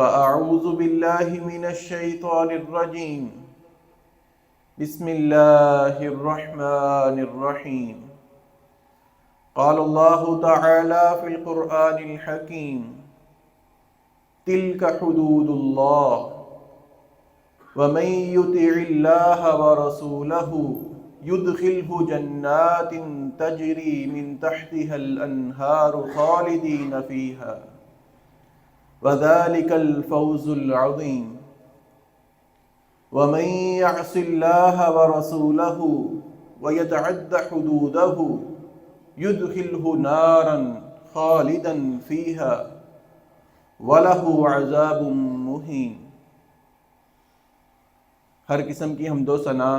فأعوذ بالله من الشيطان الرجيم بسم الله الرحمن الرحيم قال الله تعالى في القرآن الحكيم تلك حدود الله ومن يطع الله ورسوله يدخله جنات تجري من تحتها الأنهار خالدين فيها وذلك الفوز العظيم ومن يعص الله ورسوله ويتعد حدوده يدخله نارا خالدا فيها وله عذاب مهين۔ ہر قسم کی حمد و ثنا،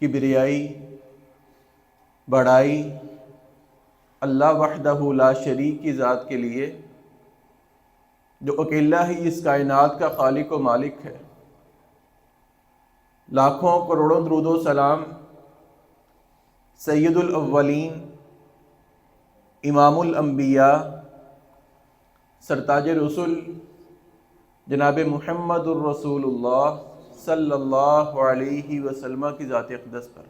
کبریائی، بڑائی اللہ وحدہ لا شریک کی ذات کے لیے، جو اکیلا ہی اس کائنات کا خالق و مالک ہے۔ لاکھوں کروڑوں درود و سلام سید الاولین، امام الانبیاء، سرتاج رسل جناب محمد الرسول اللہ صلی اللہ علیہ وسلم کی ذات اقدس پر۔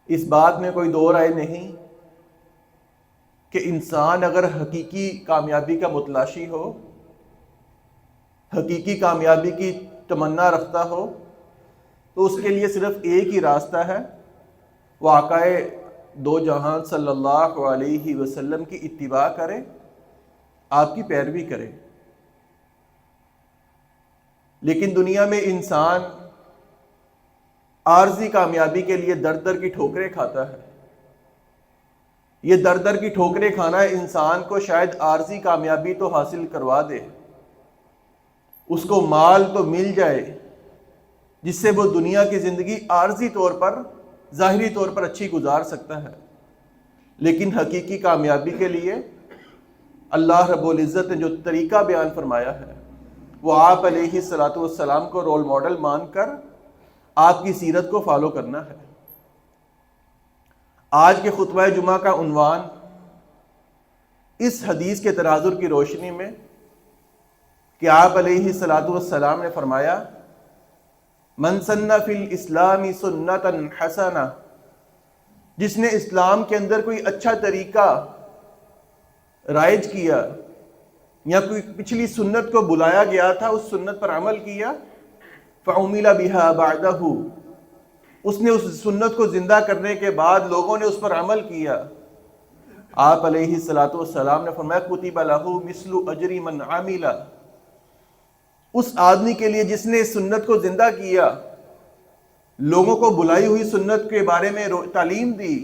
اس بات میں کوئی دو رائے نہیں کہ انسان اگر حقیقی کامیابی کا متلاشی ہو، حقیقی کامیابی کی تمنا رکھتا ہو، تو اس کے لیے صرف ایک ہی راستہ ہے، وہ آقا دو جہان صلی اللہ علیہ وسلم کی اتباع کرے، آپ کی پیروی کرے۔ لیکن دنیا میں انسان عارضی کامیابی کے لیے در در کی ٹھوکریں کھاتا ہے۔ یہ در در کی ٹھوکریں کھانا انسان کو شاید عارضی کامیابی تو حاصل کروا دے، اس کو مال تو مل جائے جس سے وہ دنیا کی زندگی عارضی طور پر، ظاہری طور پر اچھی گزار سکتا ہے، لیکن حقیقی کامیابی کے لیے اللہ رب العزت نے جو طریقہ بیان فرمایا ہے، وہ آپ علیہ الصلاۃ والسلام کو رول ماڈل مان کر آپ کی سیرت کو فالو کرنا ہے۔ آج کے خطبہ جمعہ کا عنوان اس حدیث کے تناظر کی روشنی میں کہ آپ علیہ الصلاۃ والسلام نے فرمایا، من سن فی الاسلام سنتا حسنہ، جس نے اسلام کے اندر کوئی اچھا طریقہ رائج کیا یا کوئی پچھلی سنت کو بلایا گیا تھا، اس سنت پر عمل کیا، فعمل بها بعدہ، اس نے اس سنت کو زندہ کرنے کے بعد لوگوں نے اس پر عمل کیا، آپ علیہ الصلاۃ والسلام نے فرمایا کتب لہ مثل اجر من عمل، اس آدمی کے لیے جس نے اس سنت کو زندہ کیا، لوگوں کو بلائی ہوئی سنت کے بارے میں تعلیم دی،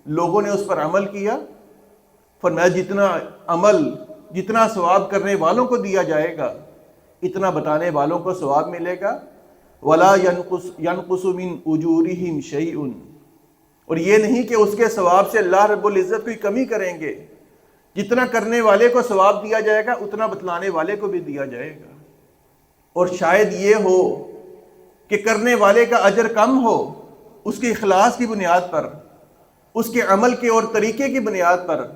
لوگوں نے اس پر عمل کیا، فرمایا جتنا عمل، جتنا ثواب کرنے والوں کو دیا جائے گا، اتنا بتانے والوں کو ثواب ملے گا، ولا ينقص من اجورهم شيء، اور یہ نہیں کہ اس کے ثواب سے اللہ رب العزت کوئی کمی کریں گے، جتنا کرنے والے کو ثواب دیا جائے گا اتنا بتلانے والے کو بھی دیا جائے گا۔ اور شاید یہ ہو کہ کرنے والے کا اجر کم ہو، اس کے اخلاص کی بنیاد پر، اس کے عمل کے اور طریقے کی بنیاد پر،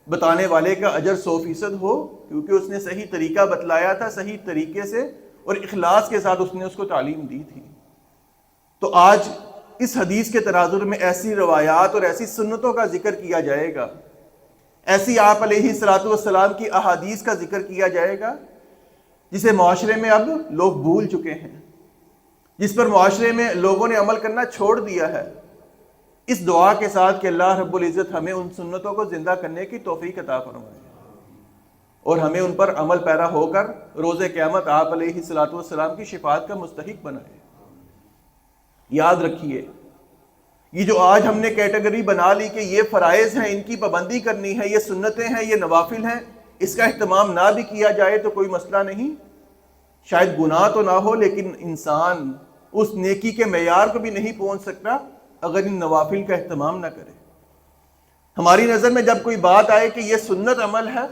بتانے والے کا اجر 100% ہو، کیونکہ اس نے صحیح طریقہ بتلایا تھا، صحیح طریقے سے اور اخلاص کے ساتھ اس نے اس کو تعلیم دی تھی۔ تو آج اس حدیث کے تناظر میں ایسی روایات اور ایسی سنتوں کا ذکر کیا جائے گا، ایسی آپ علیہ الصلاۃ والسلام کی احادیث کا ذکر کیا جائے گا جسے معاشرے میں اب لوگ بھول چکے ہیں، جس پر معاشرے میں لوگوں نے عمل کرنا چھوڑ دیا ہے۔ اس دعا کے ساتھ کہ اللہ رب العزت ہمیں ان سنتوں کو زندہ کرنے کی توفیق عطا فرمائے اور ہمیں ان پر عمل پیرا ہو کر روز قیامت آپ علیہ الصلاۃ والسلام کی شفاعت کا مستحق بنائے۔ یاد رکھیے، یہ جو آج ہم نے کیٹیگری بنا لی کہ یہ فرائض ہیں، ان کی پابندی کرنی ہے، یہ سنتیں ہیں، یہ نوافل ہیں، اس کا اہتمام نہ بھی کیا جائے تو کوئی مسئلہ نہیں، شاید گناہ تو نہ ہو، لیکن انسان اس نیکی کے معیار کو بھی نہیں پہنچ سکتا اگر ان نوافل کا اہتمام نہ کرے۔ ہماری نظر میں جب کوئی بات آئے کہ یہ سنت عمل ہے،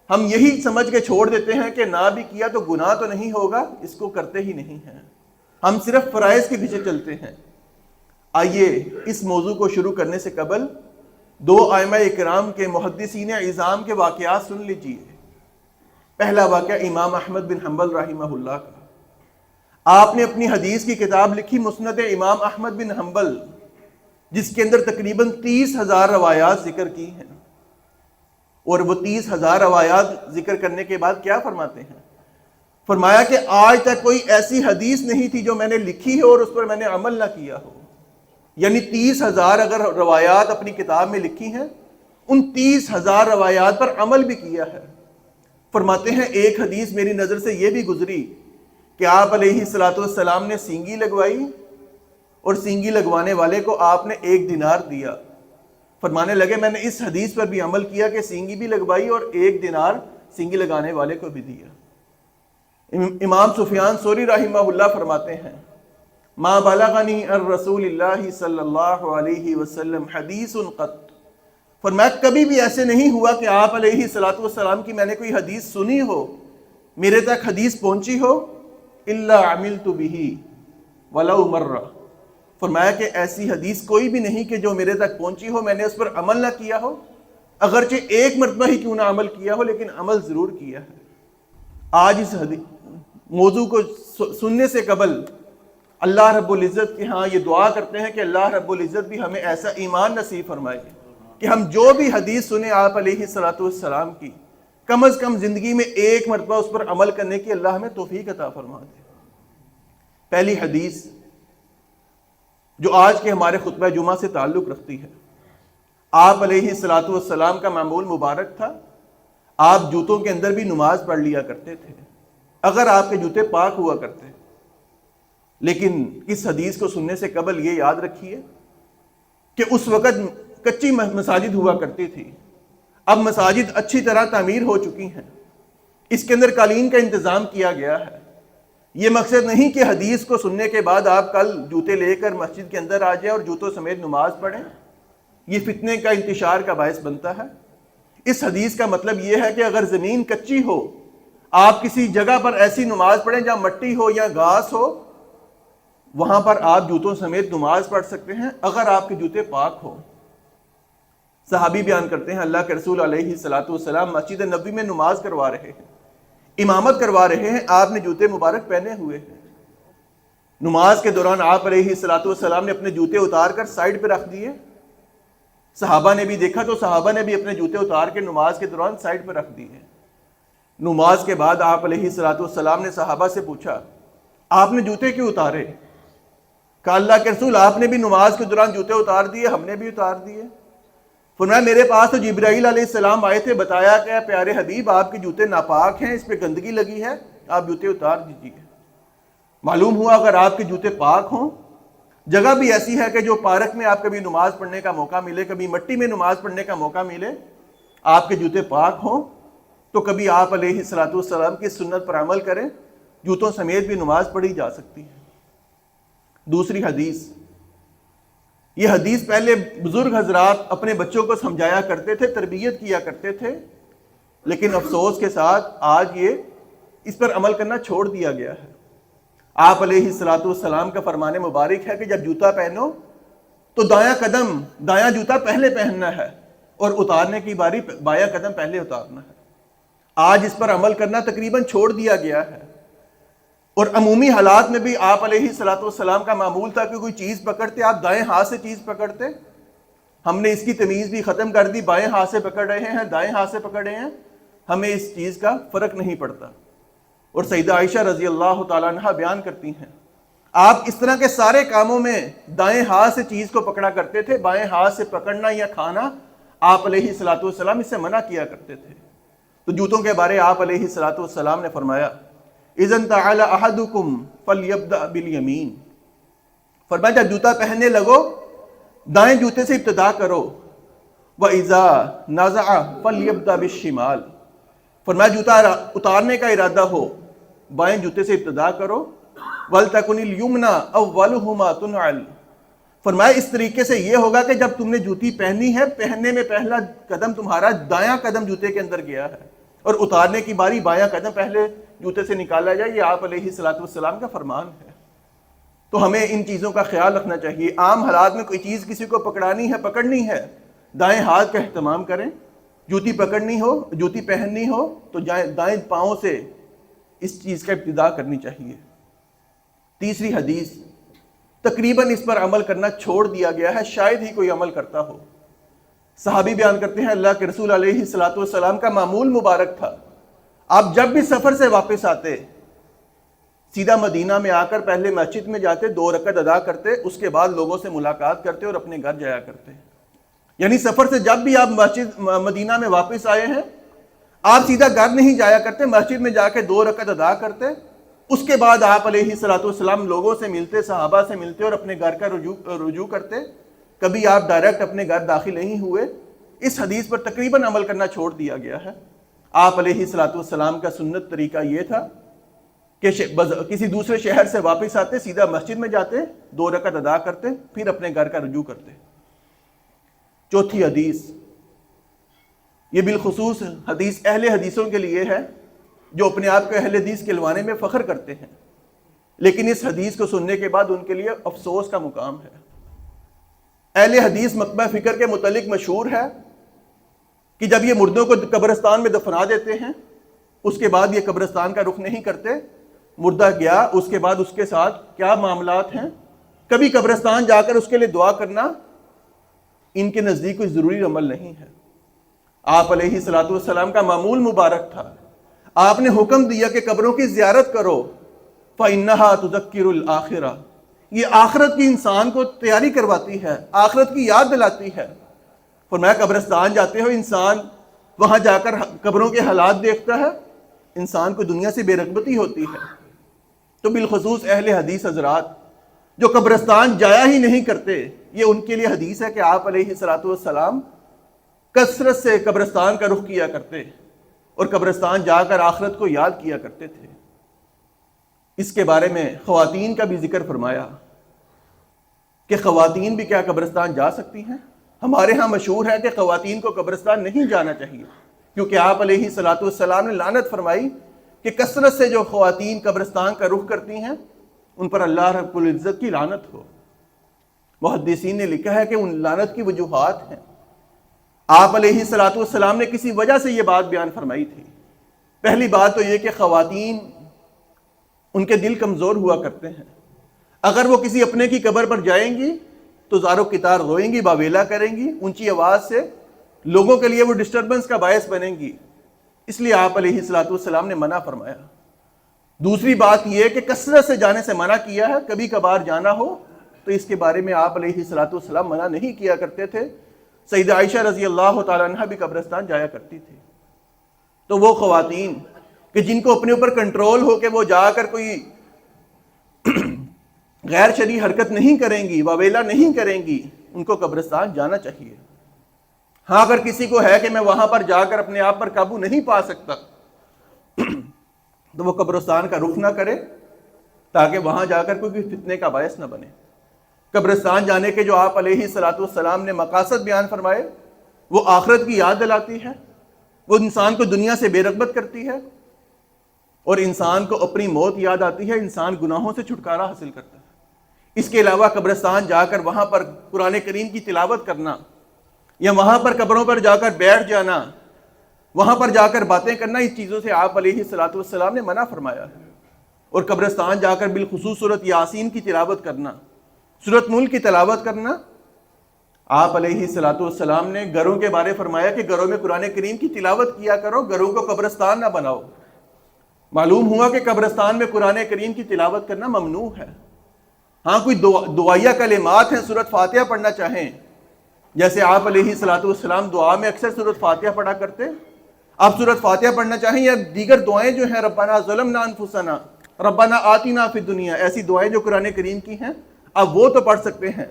ہم یہی سمجھ کے چھوڑ دیتے ہیں کہ نہ بھی کیا تو گناہ تو نہیں ہوگا، اس کو کرتے ہی نہیں ہیں، ہم صرف فرائض کے پیچھے چلتے ہیں۔ آئیے اس موضوع کو شروع کرنے سے قبل دو ائمہ اکرام کے محدثین عظام کے واقعات سن لیجئے۔ پہلا واقعہ امام احمد بن حنبل رحمہ اللہ کا۔ آپ نے اپنی حدیث کی کتاب لکھی مسند امام احمد بن حنبل، جس کے اندر تقریباً 30,000 روایات ذکر کی ہیں، اور وہ 30,000 روایات ذکر کرنے کے بعد کیا فرماتے ہیں؟ فرمایا کہ آج تک کوئی ایسی حدیث نہیں تھی جو میں نے لکھی ہے اور اس پر میں نے عمل نہ کیا ہو۔ یعنی 30,000 اگر روایات اپنی کتاب میں لکھی ہیں، ان 30,000 روایات پر عمل بھی کیا ہے۔ فرماتے ہیں ایک حدیث میری نظر سے یہ بھی گزری کہ آپ علیہ الصلوۃ والسلام نے سینگی لگوائی، اور سینگی لگوانے والے کو آپ نے 1 دینار دیا۔ فرمانے لگے میں نے اس حدیث پر بھی عمل کیا کہ سینگی بھی لگوائی اور 1 دینار سینگی لگانے والے کو بھی دیا۔ امام سفیان ثوری رحمہ اللہ فرماتے ہیں ما بلغنی الرسول اللہ صلی اللہ علیہ وسلم حدیث قط، فرمایا کبھی بھی ایسے نہیں ہوا کہ آپ علیہ الصلوۃ والسلام کی میں نے کوئی حدیث سنی ہو، میرے تک حدیث پہنچی ہو، الا عملت به ولو مرہ، فرمایا کہ ایسی حدیث کوئی بھی نہیں کہ جو میرے تک پہنچی ہو میں نے اس پر عمل نہ کیا ہو، اگرچہ 1 مرتبہ ہی کیوں نہ عمل کیا ہو، لیکن عمل ضرور کیا ہے۔ آج اس موضوع کو سننے سے قبل اللہ رب العزت کے ہاں یہ دعا کرتے ہیں کہ اللہ رب العزت بھی ہمیں ایسا ایمان نصیب فرمائے کہ ہم جو بھی حدیث سنیں آپ علیہ الصلوۃ والسلام کی، کم از کم زندگی میں 1 مرتبہ اس پر عمل کرنے کی اللہ ہمیں توفیق عطا فرما دے۔ پہلی حدیث جو آج کے ہمارے خطبہ جمعہ سے تعلق رکھتی ہے، آپ علیہ الصلوۃ والسلام کا معمول مبارک تھا، آپ جوتوں کے اندر بھی نماز پڑھ لیا کرتے تھے اگر آپ کے جوتے پاک ہوا کرتے۔ لیکن اس حدیث کو سننے سے قبل یہ یاد رکھیے کہ اس وقت کچی مساجد ہوا کرتی تھی، اب مساجد اچھی طرح تعمیر ہو چکی ہیں، اس کے اندر قالین کا انتظام کیا گیا ہے۔ یہ مقصد نہیں کہ حدیث کو سننے کے بعد آپ کل جوتے لے کر مسجد کے اندر آ جائیں اور جوتوں سمیت نماز پڑھیں، یہ فتنے کا انتشار کا باعث بنتا ہے۔ اس حدیث کا مطلب یہ ہے کہ اگر زمین کچی ہو، آپ کسی جگہ پر ایسی نماز پڑھیں جہاں مٹی ہو یا گھاس ہو، وہاں پر آپ جوتوں سمیت نماز پڑھ سکتے ہیں اگر آپ کے جوتے پاک ہو۔ صحابی بیان کرتے ہیں اللہ کے رسول علیہ الصلوۃ والسلام مسجد نبوی میں نماز کروا رہے ہیں، امامت کروا رہے ہیں، آپ نے جوتے مبارک پہنے ہوئے ہیں۔ نماز کے دوران آپ علیہ الصلوۃ والسلام نے اپنے جوتے اتار کر سائڈ پہ رکھ دیے، صحابہ نے بھی دیکھا تو صحابہ نے بھی اپنے جوتے اتار کے نماز کے دوران سائڈ پہ رکھ دیے۔ نماز کے بعد آپ علیہ الصلوۃ والسلام نے صحابہ سے پوچھا آپ نے جوتے کیوں اتارے؟ کہا اللہ کے رسول آپ نے بھی نماز کے دوران جوتے اتار دیے، ہم نے بھی اتار دیے۔ فرمایا میرے پاس تو جبرائیل علیہ السلام آئے تھے، بتایا کہ پیارے حبیب آپ کے جوتے ناپاک ہیں، اس پہ گندگی لگی ہے، آپ جوتے اتار دیجیے۔ معلوم ہوا اگر آپ کے جوتے پاک ہوں، جگہ بھی ایسی ہے کہ جو پارک میں آپ کبھی نماز پڑھنے کا موقع ملے، کبھی مٹی میں نماز پڑھنے کا موقع ملے، آپ کے جوتے پاک ہوں تو کبھی آپ علیہ الصلوۃ والسلام کی سنت پر عمل کریں، جوتوں سمیت بھی نماز پڑھی جا سکتی ہے۔ دوسری حدیث، یہ حدیث پہلے بزرگ حضرات اپنے بچوں کو سمجھایا کرتے تھے، تربیت کیا کرتے تھے، لیکن افسوس کے ساتھ آج یہ اس پر عمل کرنا چھوڑ دیا گیا ہے۔ آپ علیہ الصلوۃ والسلام کا فرمان مبارک ہے کہ جب جوتا پہنو تو دایاں جوتا پہلے پہننا ہے اور اتارنے کی باری بایاں قدم پہلے اتارنا ہے۔ آج اس پر عمل کرنا تقریباً چھوڑ دیا گیا ہے، اور عمومی حالات میں بھی آپ علیہ الصلوۃ والسلام کا معمول تھا کہ کوئی چیز پکڑتے آپ دائیں ہاتھ سے چیز پکڑتے، ہم نے اس کی تمیز بھی ختم کر دی، بائیں ہاتھ سے پکڑ رہے ہیں، دائیں ہاتھ سے پکڑ رہے ہیں، ہمیں اس چیز کا فرق نہیں پڑتا۔ اور سیدہ عائشہ رضی اللہ تعالیٰ عنہا بیان کرتی ہیں آپ اس طرح کے سارے کاموں میں دائیں ہاتھ سے چیز کو پکڑا کرتے تھے، بائیں ہاتھ سے پکڑنا یا کھانا آپ علیہ الصلوۃ والسلام اس سے منع کیا کرتے تھے۔ تو جوتوں کے بارے آپ علیہ الصلوۃ والسلام نے فرمایا اذن تعالی احدکم فلیبدأ بالیمین، فرمایا جب جوتا پہننے لگو دائیں جوتے سے ابتدا کرو، وَإِذَا نَزَعَ فَلْيَبْدَأْ بِالشِّمَالِ، فرمایا جوتا اتارنے کا ارادہ ہو بائیں جوتے سے ابتدا کرو، وَلْتَكُنِ الْيُمْنَى أَوَّلُهُمَا تُنْعَلْ، فرمایا اس طریقے سے یہ ہوگا کہ جب تم نے جوتی پہنی ہے، پہننے میں پہلا قدم تمہارا دایاں قدم جوتے کے اندر گیا ہے، اور اتارنے کی باری بایاں قدم پہلے جوتے سے نکالا جائے، یہ آپ علیہ الصلوۃ والسلام کا فرمان ہے۔ تو ہمیں ان چیزوں کا خیال رکھنا چاہیے۔ عام حالات میں کوئی چیز کسی کو پکڑانی ہے، پکڑنی ہے، دائیں ہاتھ کا اہتمام کریں، جوتی پکڑنی ہو، جوتی پہننی ہو تو دائیں پاؤں سے اس چیز کا ابتدا کرنی چاہیے۔ تیسری حدیث، تقریباً اس پر عمل کرنا چھوڑ دیا گیا ہے، شاید ہی کوئی عمل کرتا ہو۔ صحابی بیان کرتے ہیں اللہ کے رسول علیہ الصلوۃ والسلام کا معمول مبارک تھا، آپ جب بھی سفر سے واپس آتے سیدھا مدینہ میں آ کر پہلے مسجد میں جاتے، 2 رکعت ادا کرتے، اس کے بعد لوگوں سے ملاقات کرتے اور اپنے گھر جایا کرتے۔ یعنی سفر سے جب بھی آپ مدینہ میں واپس آئے ہیں، آپ سیدھا گھر نہیں جایا کرتے، مسجد میں جا کے 2 رکعت ادا کرتے، اس کے بعد آپ علیہ الصلوۃ والسلام لوگوں سے ملتے، صحابہ سے ملتے اور اپنے گھر کا رجوع کرتے۔ کبھی آپ ڈائریکٹ اپنے گھر داخل نہیں ہوئے۔ اس حدیث پر تقریباً عمل کرنا چھوڑ دیا گیا ہے۔ آپ علیہ الصلوۃ والسلام کا سنت طریقہ یہ تھا کہ کسی دوسرے شہر سے واپس آتے، سیدھا مسجد میں جاتے، 2 رکعت ادا کرتے، پھر اپنے گھر کا رجوع کرتے۔ چوتھی حدیث، یہ بالخصوص حدیث اہل حدیثوں کے لیے ہے جو اپنے آپ کو اہل حدیث کہلوانے میں فخر کرتے ہیں، لیکن اس حدیث کو سننے کے بعد ان کے لیے افسوس کا مقام ہے۔ اہل حدیث مکتبہ فکر کے متعلق مشہور ہے کہ جب یہ مردوں کو قبرستان میں دفنا دیتے ہیں، اس کے بعد یہ قبرستان کا رخ نہیں کرتے، مردہ گیا اس کے بعد اس کے ساتھ کیا معاملات ہیں، کبھی قبرستان جا کر اس کے لیے دعا کرنا ان کے نزدیک کوئی ضروری عمل نہیں ہے۔ آپ علیہ الصلوۃ والسلام کا معمول مبارک تھا، آپ نے حکم دیا کہ قبروں کی زیارت کرو، فَإِنَّهَا تُذَكِّرُ الْآخِرَةَ، یہ آخرت کی انسان کو تیاری کرواتی ہے، آخرت کی یاد دلاتی ہے۔ فرمایا قبرستان جاتے ہو، انسان وہاں جا کر قبروں کے حالات دیکھتا ہے، انسان کو دنیا سے بے رغبتی ہوتی ہے۔ تو بالخصوص اہل حدیث حضرات جو قبرستان جایا ہی نہیں کرتے، یہ ان کے لیے حدیث ہے کہ آپ علیہ الصلوۃ والسلام کثرت سے قبرستان کا رخ کیا کرتے اور قبرستان جا کر آخرت کو یاد کیا کرتے تھے۔ اس کے بارے میں خواتین کا بھی ذکر فرمایا کہ خواتین بھی کیا قبرستان جا سکتی ہیں؟ ہمارے ہاں مشہور ہے کہ خواتین کو قبرستان نہیں جانا چاہیے، کیونکہ آپ علیہ الصلوۃ والسلام نے لعنت فرمائی کہ کثرت سے جو خواتین قبرستان کا رخ کرتی ہیں ان پر اللہ رب العزت کی لعنت ہو۔ محدثین نے لکھا ہے کہ ان لعنت کی وجوہات ہیں۔ آپ علیہ الصلوۃ والسلام نے کسی وجہ سے یہ بات بیان فرمائی تھی۔ پہلی بات تو یہ کہ خواتین ان کے دل کمزور ہوا کرتے ہیں، اگر وہ کسی اپنے کی قبر پر جائیں گی تو زار و کتار روئیں گی، باویلا کریں گی، اونچی آواز سے لوگوں کے لیے وہ ڈسٹربنس کا باعث بنیں گی، اس لیے آپ علیہ الصلوۃ والسلام نے منع فرمایا۔ دوسری بات یہ کہ کثرت سے جانے سے منع کیا ہے، کبھی کبھار جانا ہو تو اس کے بارے میں آپ علیہ الصلوۃ والسلام منع نہیں کیا کرتے تھے۔ سیدہ عائشہ رضی اللہ تعالیٰ عنہ بھی قبرستان جایا کرتی تھی۔ تو وہ خواتین کہ جن کو اپنے اوپر کنٹرول ہو کہ وہ جا کر کوئی غیر شرعی حرکت نہیں کریں گی، واویلا نہیں کریں گی، ان کو قبرستان جانا چاہیے۔ ہاں اگر کسی کو ہے کہ میں وہاں پر جا کر اپنے آپ پر قابو نہیں پا سکتا تو وہ قبرستان کا رخ نہ کرے تاکہ وہاں جا کر کوئی فتنے کا باعث نہ بنے۔ قبرستان جانے کے جو آپ علیہ الصلوۃ والسلام نے مقاصد بیان فرمائے، وہ آخرت کی یاد دلاتی ہے، وہ انسان کو دنیا سے بے رغبت کرتی ہے اور انسان کو اپنی موت یاد آتی ہے، انسان گناہوں سے چھٹکارا حاصل کرتا ہے۔ اس کے علاوہ قبرستان جا کر وہاں پر قرآن کریم کی تلاوت کرنا یا وہاں پر قبروں پر جا کر بیٹھ جانا، وہاں پر جا کر باتیں کرنا، اس چیزوں سے آپ علیہ الصلوۃ والسلام نے منع فرمایا ہے۔ اور قبرستان جا کر بالخصوص سورۃ یاسین کی تلاوت کرنا، سورۃ ملک کی تلاوت کرنا، آپ علیہ الصلوۃ والسلام نے گھروں کے بارے فرمایا کہ گھروں میں قرآن کریم کی تلاوت کیا کرو، گھروں کو قبرستان نہ بناؤ۔ معلوم ہوا کہ قبرستان میں قرآن کریم کی تلاوت کرنا ممنوع ہے۔ ہاں کوئی دعائیہ کلمات ہیں، سورۃ فاتحہ پڑھنا چاہیں، جیسے آپ علیہ الصلوۃ والسلام دعا میں اکثر سورۃ فاتحہ پڑھا کرتے، آپ سورۃ فاتحہ پڑھنا چاہیں یا دیگر دعائیں جو ہیں ربنا ظلمنا انفسنا، ربنا آتنا فی الدنیا، ایسی دعائیں جو قرآن کریم کی ہیں، اب وہ تو پڑھ سکتے ہیں۔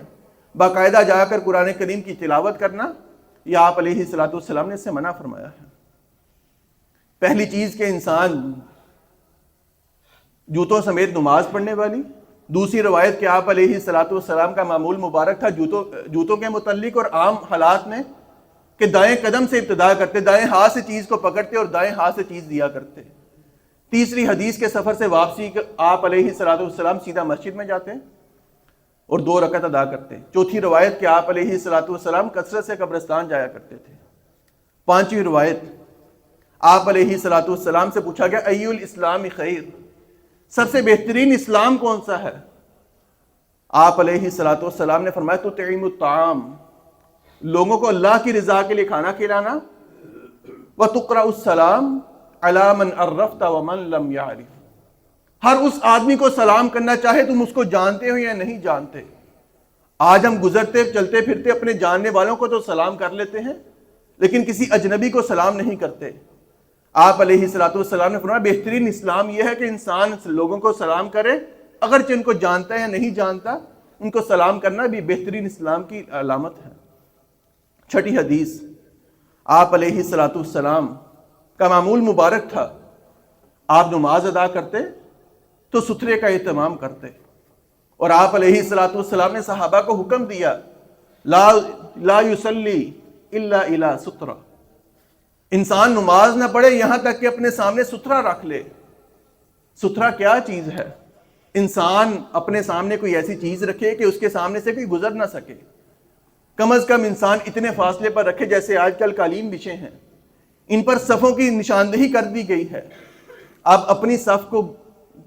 باقاعدہ جا کر قرآن کریم کی تلاوت کرنا یہ آپ علیہ الصلوۃ والسلام نے اس سے منع فرمایا ہے۔ پہلی چیز کہ انسان جوتوں سمیت نماز پڑھنے والی، دوسری روایت کہ آپ علیہ الصلوۃ والسلام کا معمول مبارک تھا جوتوں کے متعلق اور عام حالات میں کہ دائیں قدم سے ابتدا کرتے، دائیں ہاتھ سے چیز کو پکڑتے اور دائیں ہاتھ سے چیز دیا کرتے۔ تیسری حدیث کے سفر سے واپسی آپ علیہ الصلوۃ والسلام سیدھا مسجد میں جاتے، اور 2 رکعت ادا کرتے. چوتھی روایت کہ آپ علیہ الصلوۃ والسلام کثرت سے قبرستان جایا کرتے تھے. 5ویں روایت آپ علیہ الصلوۃ والسلام سے پوچھا گیا ای الاسلام خیر، سب سے بہترین اسلام کون سا ہے؟ آپ علیہ الصلوۃ والسلام نے فرمایا تطعم الطعام، لوگوں کو اللہ کی رضا کے لیے کھانا کھلانا، وتقرأ السلام علی من عرفت ومن لم یعرف، ہر اس آدمی کو سلام کرنا چاہے تم اس کو جانتے ہو یا نہیں جانتے. آج ہم گزرتے چلتے پھرتے اپنے جاننے والوں کو تو سلام کر لیتے ہیں، لیکن کسی اجنبی کو سلام نہیں کرتے. آپ علیہ الصلوۃ والسلام نے فرمایا بہترین اسلام یہ ہے کہ انسان لوگوں کو سلام کرے، اگرچہ ان کو جانتا ہے یا نہیں جانتا، ان کو سلام کرنا بھی بہترین اسلام کی علامت ہے. 6ٹھی حدیث آپ علیہ الصلوۃ والسلام کا معمول مبارک تھا، آپ نماز ادا کرتے تو سترے کا اہتمام کرتے، اور آپ علیہ الصلوۃ والسلام نے صحابہ کو حکم دیا لا یصلی الا الی سترہ، انسان نماز نہ پڑھے یہاں تک کہ اپنے سامنے سترہ رکھ لے. سترہ کیا چیز ہے؟ انسان اپنے سامنے کوئی ایسی چیز رکھے کہ اس کے سامنے سے کوئی گزر نہ سکے. کم از کم انسان اتنے فاصلے پر رکھے جیسے آج کل قالین بچھے ہیں، ان پر صفوں کی نشاندہی کر دی گئی ہے. اب اپنی صف کو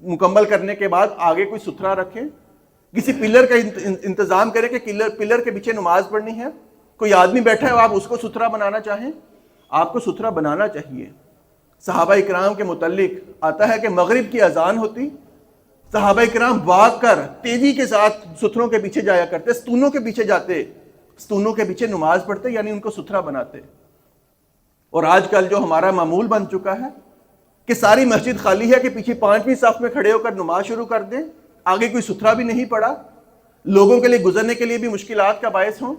مکمل کرنے کے بعد آگے کوئی ستھرا رکھے، کسی پلر کا انتظام کرے کہ پلر کے پیچھے نماز پڑھنی ہے. کوئی آدمی بیٹھا ہے آپ اس کو ستھرا بنانا چاہیں، آپ کو ستھرا بنانا چاہیے. صحابہ اکرام کے متعلق آتا ہے کہ مغرب کی اذان ہوتی، صحابہ اکرام بھاگ کر تیزی کے ساتھ ستھروں کے پیچھے جایا کرتے، ستونوں کے پیچھے جاتے، ستونوں کے پیچھے نماز پڑھتے، یعنی ان کو ستھرا بناتے. اور آج کل جو ہمارا معمول بن چکا ہے کہ ساری مسجد خالی ہے کہ پیچھے 5ویں صف میں کھڑے ہو کر نماز شروع کر دیں، آگے کوئی ستھرا بھی نہیں پڑا، لوگوں کے لیے گزرنے کے لیے بھی مشکلات کا باعث ہوں.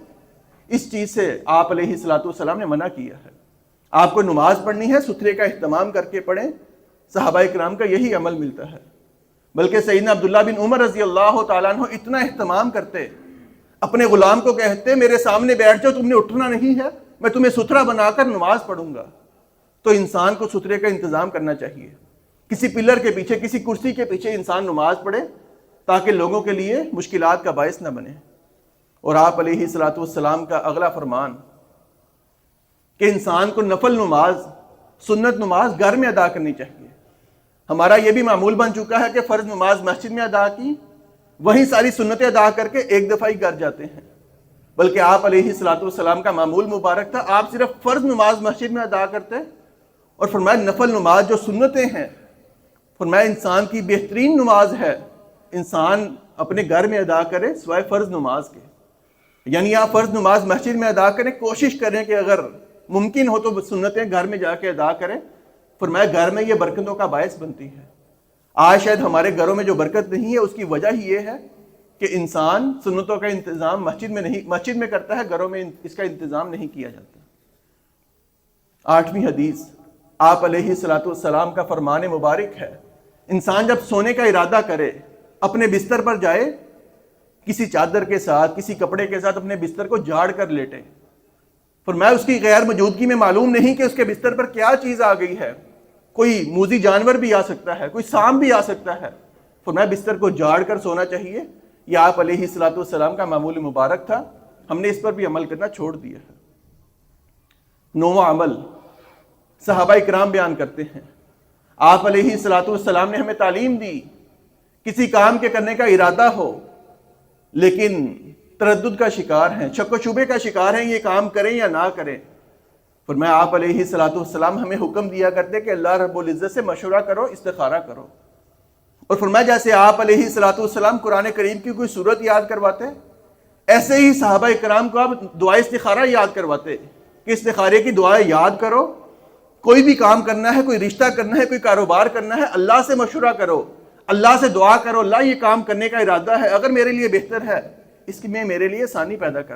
اس چیز سے آپ علیہ الصلوۃ والسلام نے منع کیا ہے. آپ کو نماز پڑھنی ہے ستھرے کا اہتمام کر کے پڑھیں. صحابہ کرام کا یہی عمل ملتا ہے. بلکہ سیدنا عبداللہ بن عمر رضی اللہ تعالیٰ عنہ اتنا اہتمام کرتے، اپنے غلام کو کہتے میرے سامنے بیٹھ جاؤ، تم نے اٹھنا نہیں ہے، میں تمہیں ستھرا بنا کر نماز پڑھوں گا. تو انسان کو ستھرے کا انتظام کرنا چاہیے. کسی پلر کے پیچھے، کسی کرسی کے پیچھے انسان نماز پڑھے تاکہ لوگوں کے لیے مشکلات کا باعث نہ بنے. اور آپ علیہ الصلوۃ والسلام کا اگلا فرمان کہ انسان کو نفل نماز، سنت نماز گھر میں ادا کرنی چاہیے. ہمارا یہ بھی معمول بن چکا ہے کہ فرض نماز مسجد میں ادا کی، وہیں ساری سنتیں ادا کر کے ایک دفعہ ہی گھر جاتے ہیں. بلکہ آپ علیہ الصلوۃ والسلام کا معمول مبارک تھا، آپ صرف فرض نماز مسجد میں ادا کرتے، اور فرمایا نفل نماز جو سنتیں ہیں، فرمایا انسان کی بہترین نماز ہے انسان اپنے گھر میں ادا کرے سوائے فرض نماز کے. یعنی آپ فرض نماز مسجد میں ادا کریں، کوشش کریں کہ اگر ممکن ہو تو سنتیں گھر میں جا کے ادا کریں. فرمایا گھر میں یہ برکتوں کا باعث بنتی ہے. آج شاید ہمارے گھروں میں جو برکت نہیں ہے اس کی وجہ ہی یہ ہے کہ انسان سنتوں کا انتظام مسجد میں کرتا ہے، گھروں میں اس کا انتظام نہیں کیا جاتا. 8ویں حدیث آپ علیہ الصلوۃ والسلام کا فرمان مبارک ہے، انسان جب سونے کا ارادہ کرے اپنے بستر پر جائے، کسی چادر کے ساتھ، کسی کپڑے کے ساتھ اپنے بستر کو جھاڑ کر لیٹے. فرمایا اس کی غیر موجودگی میں معلوم نہیں کہ اس کے بستر پر کیا چیز آ گئی ہے، کوئی موذی جانور بھی آ سکتا ہے، کوئی سانپ بھی آ سکتا ہے. فرمایا بستر کو جھاڑ کر سونا چاہیے. یہ آپ علیہ الصلوۃ والسلام کا معمول مبارک تھا، ہم نے اس پر بھی عمل کرنا چھوڑ دیا ہے. 9واں عمل صحابہ اکرام بیان کرتے ہیں، آپ علیہ الصلوۃ والسلام نے ہمیں تعلیم دی، کسی کام کے کرنے کا ارادہ ہو لیکن تردد کا شکار ہیں، شک و شبے کا شکار ہیں، یہ کام کریں یا نہ کریں. فرمایا آپ علیہ الصلوۃ والسلام ہمیں حکم دیا کرتے کہ اللہ رب العزت سے مشورہ کرو، استخارہ کرو. اور فرمایا جیسے آپ علیہ الصلوۃ والسلام قرآن کریم کی کوئی سورت یاد کرواتے، ایسے ہی صحابہ اکرام کو آپ دعائے استخارہ یاد کرواتے کہ استخارے کی دعائیں یاد کرو. کوئی بھی کام کرنا ہے، کوئی رشتہ کرنا ہے، کوئی کاروبار کرنا ہے، اللہ سے مشورہ کرو، اللہ سے دعا کرو، اللہ یہ کام کرنے کا ارادہ ہے، اگر میرے لیے بہتر ہے اس میں میرے لیے آسانی پیدا کر،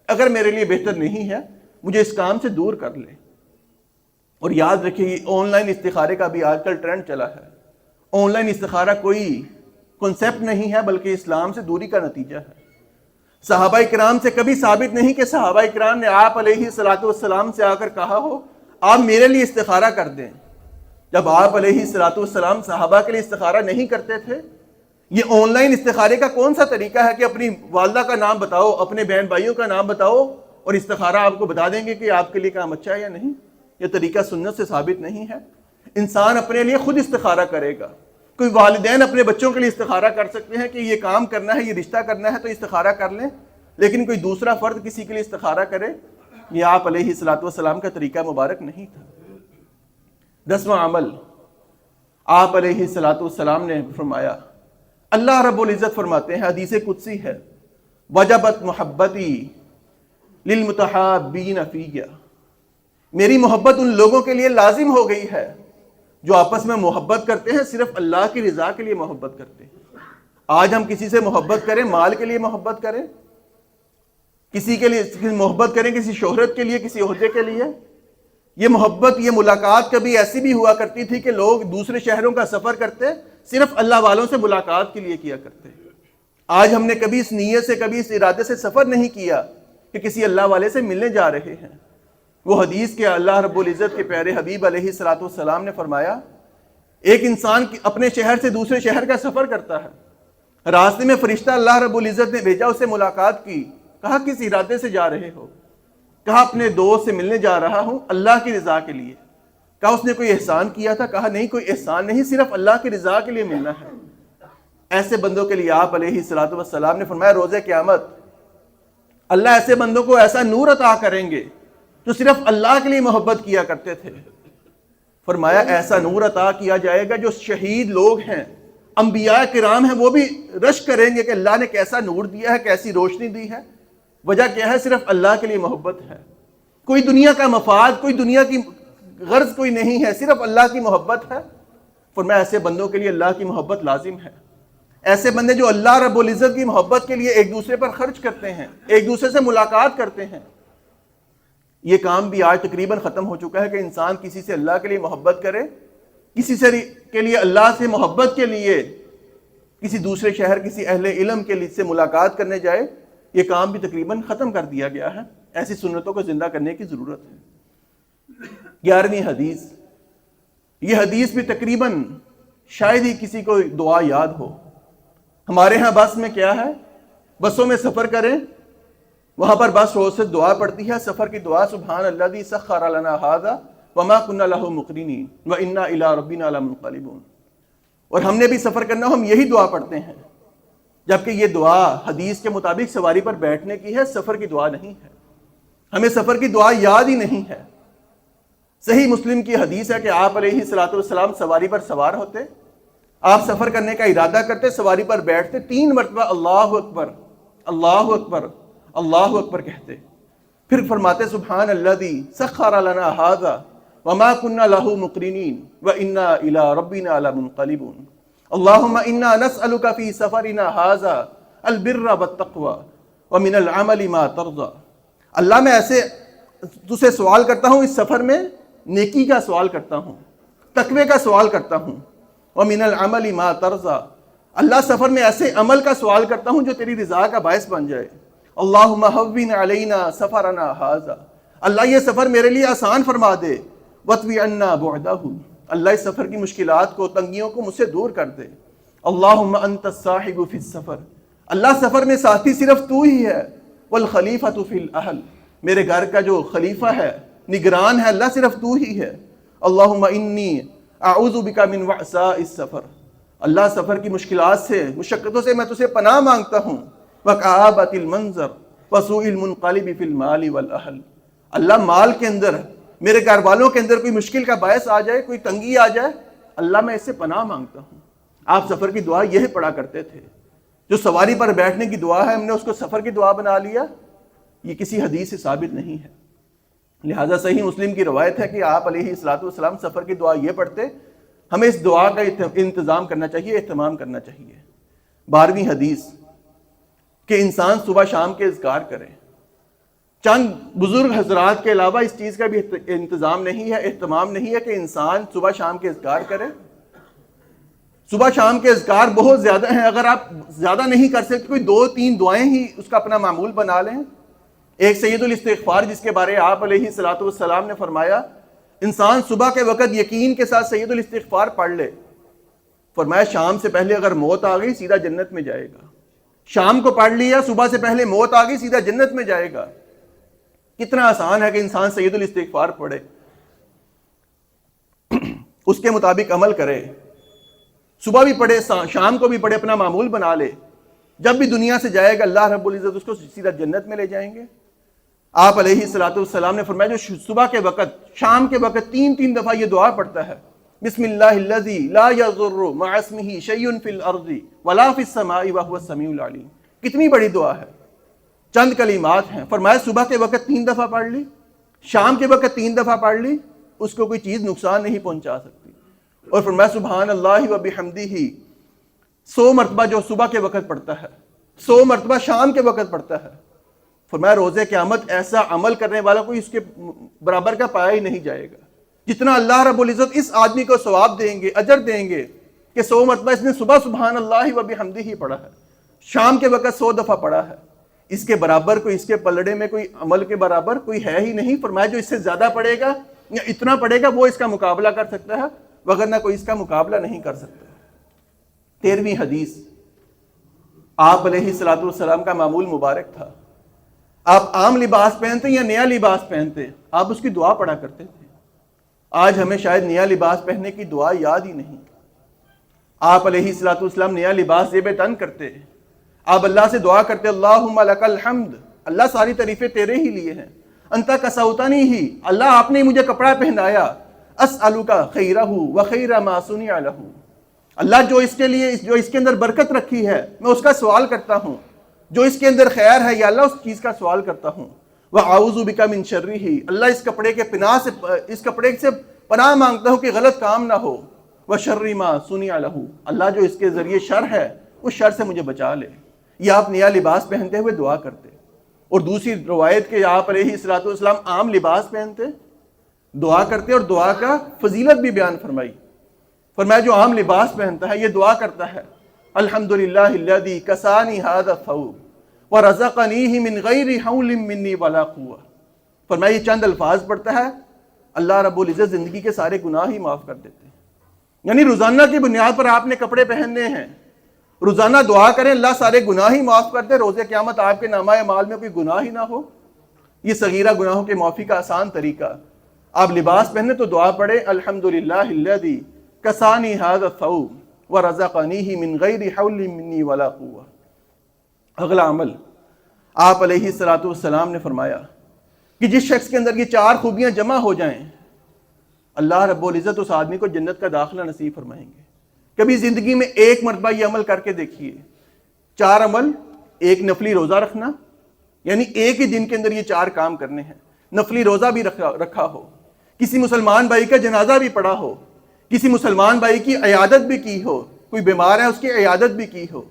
اگر میرے لیے بہتر نہیں ہے مجھے اس کام سے دور کر لے. اور یاد رکھیے آن لائن استخارے کا بھی آج کل ٹرینڈ چلا ہے. آن لائن استخارہ کوئی کنسیپٹ نہیں ہے بلکہ اسلام سے دوری کا نتیجہ ہے. صحابہ اکرام سے کبھی ثابت نہیں کہ صحابہ اکرام نے آپ علیہ الصلوۃ والسلام سے آ کر کہا ہو آپ میرے لیے استخارہ کر دیں. جب آپ علیہ الصلوۃ والسلام صحابہ کے لیے استخارہ نہیں کرتے تھے، یہ آن لائن استخارے کا کون سا طریقہ ہے کہ اپنی والدہ کا نام بتاؤ، اپنے بہن بھائیوں کا نام بتاؤ اور استخارہ آپ کو بتا دیں گے کہ آپ کے لیے کام اچھا ہے یا نہیں؟ یہ طریقہ سنت سے ثابت نہیں ہے۔ انسان اپنے لیے خود استخارہ کرے گا۔ کوئی والدین اپنے بچوں کے لیے استخارہ کر سکتے ہیں کہ یہ کام کرنا ہے، یہ رشتہ کرنا ہے تو استخارہ کر لیں، لیکن کوئی دوسرا فرد کسی کے لیے استخارہ کرے، یہ آپ علیہ الصلوۃ والسلام کا طریقہ مبارک نہیں تھا۔ 10واں عمل، آپ علیہ الصلوۃ والسلام نے فرمایا، اللہ رب العزت فرماتے ہیں، حدیث قدسی ہے، وجبت محبتی للمتحابین فیہ، میری محبت ان لوگوں کے لیے لازم ہو گئی ہے جو آپس میں محبت کرتے ہیں، صرف اللہ کی رضا کے لیے محبت کرتے ہیں۔ آج ہم کسی سے محبت کریں، مال کے لیے محبت کریں، کسی کے لیے محبت کریں، کسی شہرت کے لیے، کسی عہدے کے لیے، یہ محبت، یہ ملاقات کبھی ایسی بھی ہوا کرتی تھی کہ لوگ دوسرے شہروں کا سفر کرتے صرف اللہ والوں سے ملاقات کے لیے کیا کرتے۔ آج ہم نے کبھی اس نیت سے، کبھی اس ارادے سے سفر نہیں کیا کہ کسی اللہ والے سے ملنے جا رہے ہیں۔ وہ حدیث کے اللہ رب العزت کے پیارے حبیب علیہ الصلوۃ والسلام نے فرمایا، ایک انسان اپنے شہر سے دوسرے شہر کا سفر کرتا ہے، راستے میں فرشتہ اللہ رب العزت نے بھیجا، اسے ملاقات کی، کہا کس ارادے سے جا رہے ہو؟ کہا اپنے دوست سے ملنے جا رہا ہوں اللہ کی رضا کے لیے۔ کہا اس نے کوئی احسان کیا تھا؟ کہا نہیں، کوئی احسان نہیں، صرف اللہ کی رضا کے لیے ملنا ہے۔ ایسے بندوں کے لیے آپ علیہ الصلوۃ والسلام نے فرمایا، روز قیامت اللہ ایسے بندوں کو ایسا نور عطا کریں گے جو صرف اللہ کے لیے محبت کیا کرتے تھے۔ فرمایا ایسا نور عطا کیا جائے گا جو شہید لوگ ہیں، انبیاء کرام ہیں، وہ بھی رشک کریں گے کہ اللہ نے کیسا نور دیا ہے، کیسی روشنی دی ہے۔ وجہ کیا ہے؟ صرف اللہ کے لیے محبت ہے، کوئی دنیا کا مفاد، کوئی دنیا کی غرض کوئی نہیں ہے، صرف اللہ کی محبت ہے۔ فرمایا ایسے بندوں کے لیے اللہ کی محبت لازم ہے۔ ایسے بندے جو اللہ رب العزت کی محبت کے لیے ایک دوسرے پر خرچ کرتے ہیں، ایک دوسرے سے ملاقات کرتے ہیں۔ یہ کام بھی آج تقریباً ختم ہو چکا ہے کہ انسان کسی سے اللہ کے لیے محبت کرے، کسی سے کے لیے اللہ سے محبت کے لیے کسی دوسرے شہر، کسی اہل علم کے لیے سے ملاقات کرنے جائے، یہ کام بھی تقریباً ختم کر دیا گیا ہے۔ ایسی سنتوں کو زندہ کرنے کی ضرورت ہے۔ 11ویں حدیث، یہ حدیث بھی تقریباً شاید ہی کسی کو دعا یاد ہو۔ ہمارے ہاں بس میں کیا ہے، بسوں میں سفر کریں، وہاں پر بس روز سے دعا پڑتی ہے، سفر کی دعا، سبحان الذی سخر لنا ھذا وما كنا له مقرنین وانا الی ربنا لمنقلبون۔ اور ہم نے بھی سفر کرنا، ہم یہی دعا پڑھتے ہیں، جبکہ یہ دعا حدیث کے مطابق سواری پر بیٹھنے کی ہے، سفر کی دعا نہیں ہے۔ ہمیں سفر کی دعا یاد ہی نہیں ہے۔ صحیح مسلم کی حدیث ہے کہ آپ علیہ الصلوۃ والسلام سواری پر سوار ہوتے، آپ سفر کرنے کا ارادہ کرتے، سواری پر بیٹھتے، 3 مرتبہ اللہ اکبر اللہ اکبر اللہ اکبر کہتے، پھر فرماتے سبحان الذی سخر لنا ھذا وما كنا له مقرنین وانا الی ربنا لمنقلبون اللهم انا نسألك في سفرنا هذا البر والتقوى ومن العمل ما ترضى۔ اللہ میں ایسے تجھ سے سوال کرتا ہوں، اس سفر میں نیکی کا سوال کرتا ہوں، تقوی کا سوال کرتا ہوں، ومن العمل ما ترضى، اللہ سفر میں ایسے عمل کا سوال کرتا ہوں جو تیری رضا کا باعث بن جائے۔ اللہم ہون علینا سفرنا ھذا، اللہ یہ سفر میرے لیے آسان فرما دے، واطوی عنا بعدہ، اللہ اس سفر کی مشکلات کو، تنگیوں کو مجھ سے دور کر دے۔ اللہم انت الصاحب فی السفر، اللہ سفر میں ساتھی صرف تو ہی ہے، والخلیفۃ فی الاہل، میرے گھر کا جو خلیفہ ہے، نگران ہے، اللہ صرف تو ہی ہے۔ اللہم انی اعوذ بک من وعثاء السفر، اللہ سفر کی مشکلات سے، مشقتوں سے میں تجھے پناہ مانگتا ہوں، وکآبۃ المنظر وسوء المنقلب فی المال والاہل، اللہ مال کے اندر، میرے گھر والوں کے اندر کوئی مشکل کا باعث آ جائے، کوئی تنگی آ جائے، اللہ میں اس سے پناہ مانگتا ہوں۔ آپ سفر کی دعا یہ پڑھا کرتے تھے۔ جو سواری پر بیٹھنے کی دعا ہے، ہم نے اس کو سفر کی دعا بنا لیا، یہ کسی حدیث سے ثابت نہیں ہے۔ لہٰذا صحیح مسلم کی روایت ہے کہ آپ علیہ الصلوۃ والسلام سفر کی دعا یہ پڑھتے۔ ہمیں اس دعا کا انتظام کرنا چاہیے، اہتمام کرنا چاہیے۔ 12ویں حدیث کہ انسان صبح شام کے اذکار کرے۔ چند بزرگ حضرات کے علاوہ اس چیز کا بھی انتظام نہیں ہے، اہتمام نہیں ہے کہ انسان صبح شام کے اذکار کرے۔ صبح شام کے اذکار بہت زیادہ ہیں، اگر آپ زیادہ نہیں کر سکتے، کوئی 2-3 دعائیں ہی اس کا اپنا معمول بنا لیں۔ ایک سید الاستغفار جس کے بارے آپ علیہ الصلوۃ والسلام نے فرمایا، انسان صبح کے وقت یقین کے ساتھ سید الاستغفار پڑھ لے فرمایا شام سے پہلے اگر موت آ گئی سیدھا جنت میں جائے گا. شام کو پڑھ لیا، صبح سے پہلے موت آ گئی سیدھا جنت میں جائے گا. کتنا آسان ہے کہ انسان سید الاستغفار پڑھے، اس کے مطابق عمل کرے، صبح بھی پڑھے شام کو بھی پڑھے، اپنا معمول بنا لے. جب بھی دنیا سے جائے گا اللہ رب العزت اس کو سیدھا جنت میں لے جائیں گے. آپ علیہ الصلوۃ والسلام نے فرمایا جو صبح کے وقت شام کے وقت 3 دفعہ یہ دعا پڑھتا ہے، بسم اللہ الذی لا یضر مع اسمہ شیء فی الارض ولا فی السماء وهو السمیع العلیم. کتنی بڑی دعا ہے، چند کلمات ہیں. فرمایا صبح کے وقت 3 دفعہ پڑھ لی، شام کے وقت 3 دفعہ پڑھ لی، اس کو کوئی چیز نقصان نہیں پہنچا سکتی. اور فرمایا سبحان اللہ و بحمدہ 100 مرتبہ جو صبح کے وقت پڑھتا ہے 100 مرتبہ شام کے وقت پڑھتا ہے. فرمایا روز قیامت ایسا عمل کرنے والا کوئی اس کے برابر کا پایا ہی نہیں جائے گا. جتنا اللہ رب العزت اس آدمی کو ثواب دیں گے، اجر دیں گے کہ 100 مرتبہ اس نے صبح سبحان اللہ و بحمدہ ہی پڑھا ہے، شام کے وقت 100 دفعہ پڑھا ہے، اس کے برابر کوئی، اس کے پلڑے میں کوئی عمل کے برابر کوئی ہے ہی نہیں. فرمایا جو اس سے زیادہ پڑھے گا یا اتنا پڑھے گا وہ اس کا مقابلہ کر سکتا ہے، وگرنہ کوئی اس کا مقابلہ نہیں کر سکتا. 13ویں حدیث، آپ علیہ الصلوۃ والسلام کا معمول مبارک تھا. آپ عام لباس پہنتے یا نیا لباس پہنتے، آپ اس کی دعا پڑھا کرتے تھے. آج ہمیں شاید نیا لباس پہننے کی دعا یاد ہی نہیں. آپ علیہ الصلوۃ والسلام نیا لباس زیب تن کرتے، آپ اللہ سے دعا کرتے اللہم لک الحمد، اللہ ساری تعریفیں تیرے ہی لیے ہیں. انت کسوتنی ہی، اللہ آپ نے مجھے کپڑا پہنایا. اسألک خیرہ وخیر ما صنع لہ، اللہ جو اس کے لیے جو اس کے اندر برکت رکھی ہے میں اس کا سوال کرتا ہوں، جو اس کے اندر خیر ہے یا اللہ اس چیز کا سوال کرتا ہوں. وَأَعُوذُ بِكَ مِن شَرِّهِ، اللہ اس کپڑے کے اس کپڑے سے پناہ مانگتا ہوں کہ غلط کام نہ ہو. وَشَرِّ مَا صُنِعَ لَهُ، اللہ جو اس کے ذریعے شر ہے اس شر سے مجھے بچا لے. یہ آپ نیا لباس پہنتے ہوئے دعا کرتے. اور دوسری روایت کہ آپ علیہ الصلوۃ والسلام عام لباس پہنتے دعا کرتے، اور دعا کا فضیلت بھی بیان فرمائی. فرمایا جو عام لباس پہنتا ہے یہ دعا کرتا ہے الحمدللہ الذی کسانی ھذا الثوب ورزقنیہ من غیر حول منی ولا قوہ. فرمایا یہ چند الفاظ پڑھتا ہے، اللہ رب العزت زندگی کے سارے گناہ ہی معاف کر دیتے ہیں. یعنی روزانہ کی بنیاد پر آپ نے کپڑے پہننے ہیں، روزانہ دعا کریں اللہ سارے گناہ ہی معاف کر دے، روز قیامت آپ کے نامہ اعمال میں کوئی گناہ ہی نہ ہو. یہ صغیرہ گناہوں کے معافی کا آسان طریقہ. آپ لباس پہنے تو دعا پڑھیں الحمدللہ الذی کسانی ھذا الثوب ورزقنیہ من غیر حول منی ولا قوہ. اگلا عمل، آپ علیہ الصلوۃ والسلام نے فرمایا کہ جس شخص کے اندر یہ 4 خوبیاں جمع ہو جائیں اللہ رب العزت اس آدمی کو جنت کا داخلہ نصیب فرمائیں گے. کبھی زندگی میں ایک مرتبہ یہ عمل کر کے دیکھیے. 4 عمل، ایک نفلی روزہ رکھنا، یعنی ایک ہی دن کے اندر یہ 4 کام کرنے ہیں. نفلی روزہ بھی رکھا ہو، کسی مسلمان بھائی کا جنازہ بھی پڑھا ہو، کسی مسلمان بھائی کی عیادت بھی کی ہو، کوئی بیمار ہے اس کی عیادت بھی کی ہو،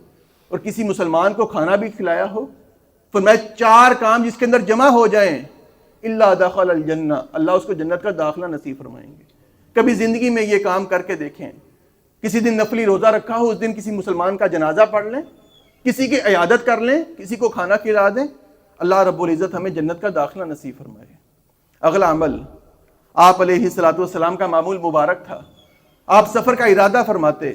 اور کسی مسلمان کو کھانا بھی کھلایا ہو. فرمایا 4 کام جس کے اندر جمع ہو جائیں الا دخل الجنہ، اللہ اس کو جنت کا داخلہ نصیب فرمائیں گے. کبھی زندگی میں یہ کام کر کے دیکھیں. کسی دن نفلی روزہ رکھا ہو، اس دن کسی مسلمان کا جنازہ پڑھ لیں، کسی کی عیادت کر لیں، کسی کو کھانا کھلا دیں، اللہ رب العزت ہمیں جنت کا داخلہ نصیب فرمائے. اگلا عمل، آپ علیہ الصلوۃ والسلام کا معمول مبارک تھا. آپ سفر کا ارادہ فرماتے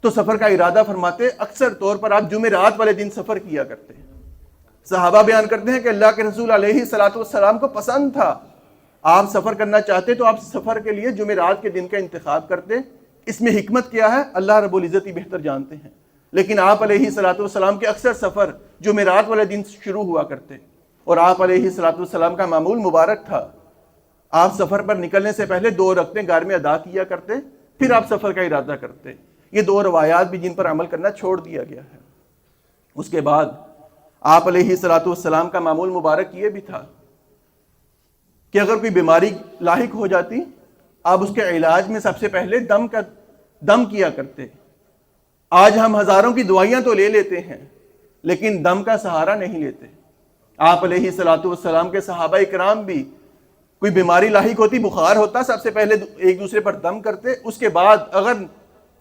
تو سفر کا ارادہ فرماتے اکثر طور پر آپ جمعرات والے دن سفر کیا کرتے. صحابہ بیان کرتے ہیں کہ اللہ کے رسول علیہ الصلوۃ والسلام کو پسند تھا، آپ سفر کرنا چاہتے تو آپ سفر کے لیے جمعرات کے دن کا انتخاب کرتے. اس میں حکمت کیا ہے اللہ رب العزت ہی بہتر جانتے ہیں، لیکن آپ علیہ الصلوۃ والسلام کے اکثر سفر جمعرات والے دن شروع ہوا کرتے. اور آپ علیہ الصلوۃ والسلام کا معمول مبارک تھا، آپ سفر پر نکلنے سے پہلے 2 رکعتیں گھر میں ادا کیا کرتے، پھر آپ سفر کا ارادہ کرتے. یہ 2 روایات بھی جن پر عمل کرنا چھوڑ دیا گیا ہے. اس کے بعد آپ علیہ الصلوۃ والسلام کا معمول مبارک یہ بھی تھا کہ اگر کوئی بیماری لاحق ہو جاتی آپ اس کے علاج میں سب سے پہلے دم کیا کرتے. آج ہم ہزاروں کی دوائیاں تو لے لیتے ہیں لیکن دم کا سہارا نہیں لیتے. آپ علیہ الصلوۃ والسلام کے صحابہ اکرام بھی کوئی بیماری لاحق ہوتی، بخار ہوتا، سب سے پہلے ایک دوسرے پر دم کرتے. اس کے بعد اگر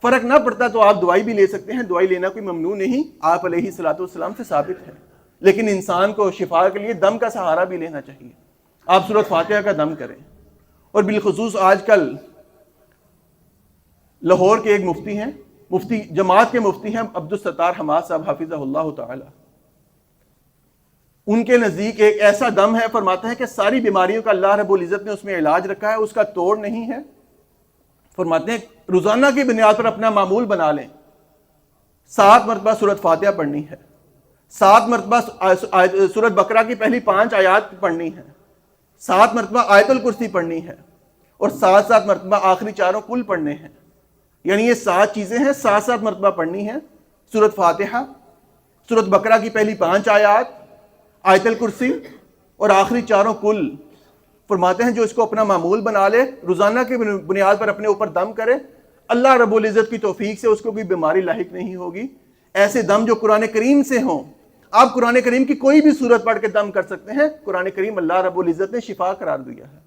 فرق نہ پڑتا تو آپ دوائی بھی لے سکتے ہیں، دوائی لینا کوئی ممنوع نہیں، آپ علیہ الصلوۃ والسلام سے ثابت ہے. لیکن انسان کو شفا کے لیے دم کا سہارا بھی لینا چاہیے. آپ سورۃ فاتحہ کا دم کریں. اور بالخصوص آج کل لاہور کے ایک مفتی ہیں، مفتی جماعت کے مفتی ہیں عبدالستار حماد صاحب حافظہ اللہ تعالی. ان کے نزدیک ایک ایسا دم ہے، فرماتے ہیں کہ ساری بیماریوں کا اللہ رب العزت نے اس میں علاج رکھا ہے، اس کا توڑ نہیں ہے. فرماتے ہیں روزانہ کی بنیاد پر اپنا معمول بنا لیں، 7 مرتبہ سورۃ فاتحہ پڑھنی ہے، 7 مرتبہ سورۃ بقرہ کی پہلی 5 آیات پڑھنی ہے، 7 مرتبہ آیت الکرسی پڑھنی ہے، اور 7 مرتبہ آخری چاروں کل پڑھنے ہیں. یعنی یہ 7 چیزیں ہیں، 7 مرتبہ پڑھنی ہے. سورۃ فاتحہ، سورۃ بقرہ کی پہلی 5 آیات، آیت الکرسی اور آخری چاروں کل. فرماتے ہیں جو اس کو اپنا معمول بنا لے، روزانہ کی بنیاد پر اپنے اوپر دم کرے، اللہ رب العزت کی توفیق سے اس کو کوئی بیماری لاحق نہیں ہوگی. ایسے دم جو قرآن کریم سے ہوں، آپ قرآن کریم کی کوئی بھی سورت پڑھ کے دم کر سکتے ہیں، قرآن کریم اللہ رب العزت نے شفا قرار دیا ہے.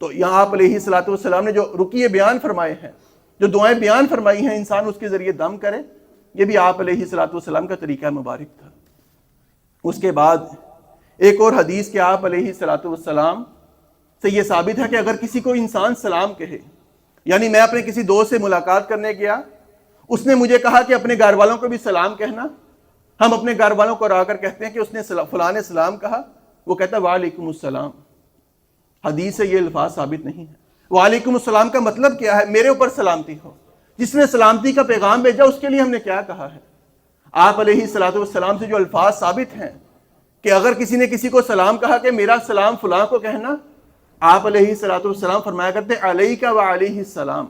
تو یہاں آپ علیہ الصلوۃ والسلام نے جو رقیے بیان فرمائے ہیں، جو دعائیں بیان فرمائی ہیں، انسان اس کے ذریعے دم کرے، یہ بھی آپ علیہ الصلوۃ والسلام کا طریقہ مبارک تھا. اس کے بعد ایک اور حدیث کہ آپ علیہ الصلوۃ والسلام سے یہ ثابت ہے کہ اگر کسی کو انسان سلام کہے، یعنی میں اپنے کسی دوست سے ملاقات کرنے گیا، اس نے مجھے کہا کہ اپنے گھر والوں کو بھی سلام کہنا. ہم اپنے گھر والوں کو آ کر کہتے ہیں کہ اس نے فلاں نے سلام کہا، وہ کہتا ہے وعلیکم السلام. حدیث سے یہ الفاظ ثابت نہیں ہے. وعلیکم السلام کا مطلب کیا ہے؟ میرے اوپر سلامتی ہو. جس نے سلامتی کا پیغام بھیجا اس کے لیے ہم نے کیا کہا ہے؟ آپ علیہ الصلوۃ والسلام سے جو الفاظ ثابت ہیں کہ اگر کسی نے کسی کو سلام کہا کہ میرا سلام فلاں کو کہنا، آپ علیہ الصلوۃ والسلام فرمایا کرتے علیک وعلیہ السلام،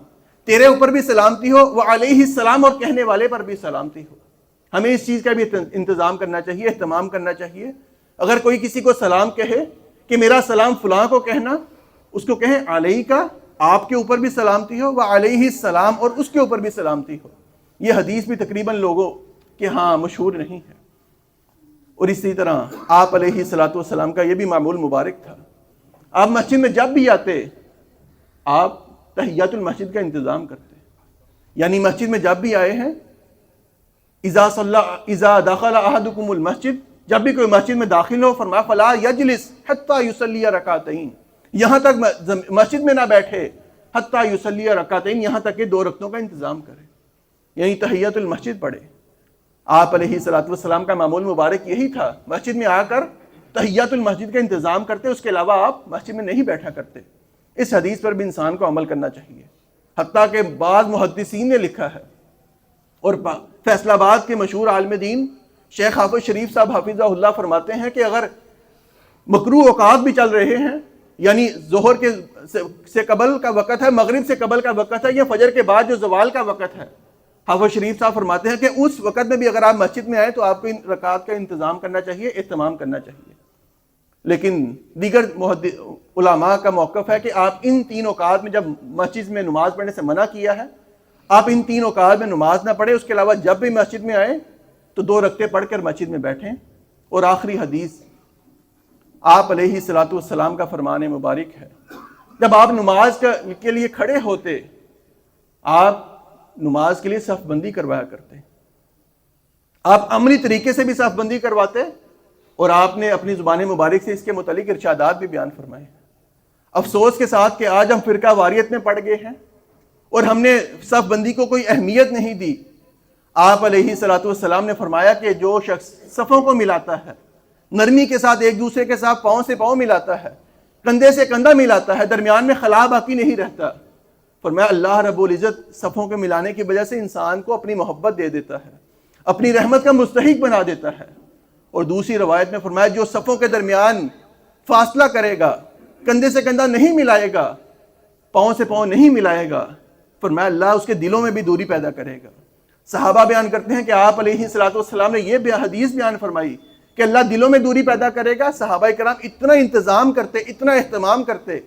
تیرے اوپر بھی سلامتی ہو، وعلیہ السلام، اور کہنے والے پر بھی سلامتی ہو. ہمیں اس چیز کا بھی انتظام کرنا چاہیے، اہتمام کرنا چاہیے. اگر کوئی کسی کو سلام کہے کہ میرا سلام فلاں کو کہنا، اس کو کہیں علیک، آپ کے اوپر بھی سلامتی ہو، وعلیہ السلام، اور اس کے اوپر بھی سلامتی ہو. یہ حدیث بھی تقریباً لوگوں کے ہاں مشہور نہیں ہے. اور اسی طرح آپ علیہ الصلوۃ والسلام کا یہ بھی معمول مبارک تھا. آپ مسجد میں جب بھی آتے، آپ تحیات المسجد کا انتظام کرتے. یعنی مسجد میں جب بھی آئے ہیں، اذا دخل احدکم المسجد، جب بھی کوئی مسجد میں داخل ہو، فرمایا فلا یجلس حتی یصلی رکعتین، یہاں تک مسجد میں نہ بیٹھے حتی یصلی رکعتین، یہاں تک کہ 2 رکعتوں کا انتظام کرے، یعنی تحیات المسجد پڑھے. آپ علیہ الصلوۃ والسلام کا معمول مبارک یہی تھا، مسجد میں آ کر تحیات المسجد کا انتظام کرتے، اس کے علاوہ آپ مسجد میں نہیں بیٹھا کرتے. اس حدیث پر بھی انسان کو عمل کرنا چاہیے. حتیٰ کہ بعض محدثین نے لکھا ہے، اور فیصل آباد کے مشہور عالم دین شیخ حافظ شریف صاحب حافظہ اللہ فرماتے ہیں کہ اگر مکروہ اوقات بھی چل رہے ہیں، یعنی ظہر کے سے قبل کا وقت ہے، مغرب سے قبل کا وقت ہے، یا فجر کے بعد جو زوال کا وقت ہے، حافظ شریف صاحب فرماتے ہیں کہ اس وقت میں بھی اگر آپ مسجد میں آئیں تو آپ کو ان رکعات کا انتظام کرنا چاہیے، اہتمام کرنا چاہیے. لیکن دیگر علماء کا موقف ہے کہ آپ ان 3 اوقات میں، جب مسجد میں نماز پڑھنے سے منع کیا ہے، آپ ان 3 اوقات میں نماز نہ پڑھیں. اس کے علاوہ جب بھی مسجد میں آئیں تو 2 رکعتیں پڑھ کر مسجد میں بیٹھیں. اور آخری حدیث آپ علیہ الصلوۃ والسلام کا فرمان مبارک ہے، جب آپ نماز کے لیے کھڑے ہوتے، آپ نماز کے لیے صف بندی کروایا کرتے. آپ عملی طریقے سے بھی صف بندی کرواتے، اور آپ نے اپنی زبان مبارک سے اس کے متعلق ارشادات بھی بیان فرمائے. افسوس کے ساتھ کہ آج ہم فرقہ واریت میں پڑ گئے ہیں اور ہم نے صف بندی کو کوئی اہمیت نہیں دی. آپ علیہ الصلوۃ والسلام نے فرمایا کہ جو شخص صفوں کو ملاتا ہے، نرمی کے ساتھ ایک دوسرے کے ساتھ پاؤں سے پاؤں ملاتا ہے، کندھے سے کندھا ملاتا ہے، درمیان میں خلا باقی نہیں رہتا، فرمایا اللہ رب العزت صفوں کے ملانے کی وجہ سے انسان کو اپنی محبت دے دیتا ہے، اپنی رحمت کا مستحق بنا دیتا ہے. اور دوسری روایت میں فرمایا جو صفوں کے درمیان فاصلہ کرے گا، کندھے سے کندھا نہیں ملائے گا، پاؤں سے پاؤں نہیں ملائے گا، فرمایا اللہ اس کے دلوں میں بھی دوری پیدا کرے گا. صحابہ بیان کرتے ہیں کہ آپ علیہ الصلوۃ والسلام نے یہ حدیث بیان فرمائی کہ اللہ دلوں میں دوری پیدا کرے گا. صحابہ کرام اتنا انتظام کرتے، اتنا اہتمام کرتے